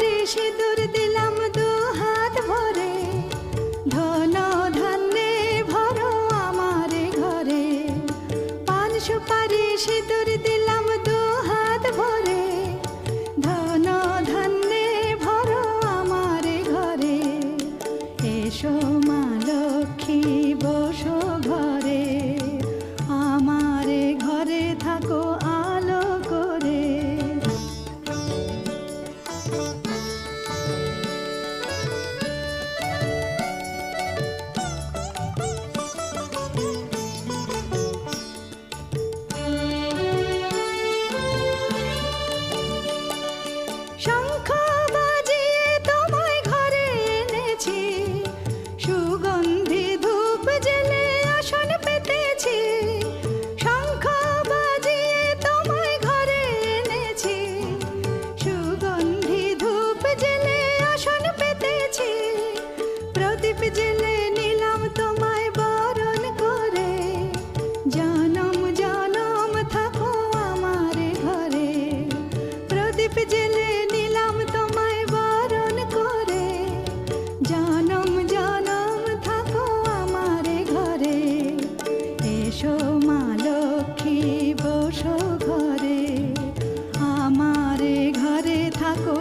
সুপারি সিঁদুর দিলাম দু হাত ভরে, ধন ধান্যে ভরো আমারে ঘরে। পান সুপারি সিঁদুর দিলাম দু হাত ভরে, ধন ধান্যে ভরো আমারে ঘরে। এসো মা লক্ষ্মী বসো ঘরে, আমারে ঘরে থাকো আলো করে। শঙ্খ বাজিয়ে তোমায় ঘরে এনেছি, সুগন্ধি ধূপ জেলে আসন পেতেছি। শঙ্খ বাজিয়ে তোমায় ঘরে এনেছি, সুগন্ধি ধূপ জেলে আসন পেতেছি। প্রদীপ জেলে নিলাম তোমায় বরণ করে, জনম জনম থাকো আমারে ঘরে। প্রদীপ জেলে নিলাম তোমায় বরণ করে, জনম জনম থাকো আমারে ঘরে। এসো মা লক্ষ্মী বসো ঘরে, আমারে ঘরে থাকো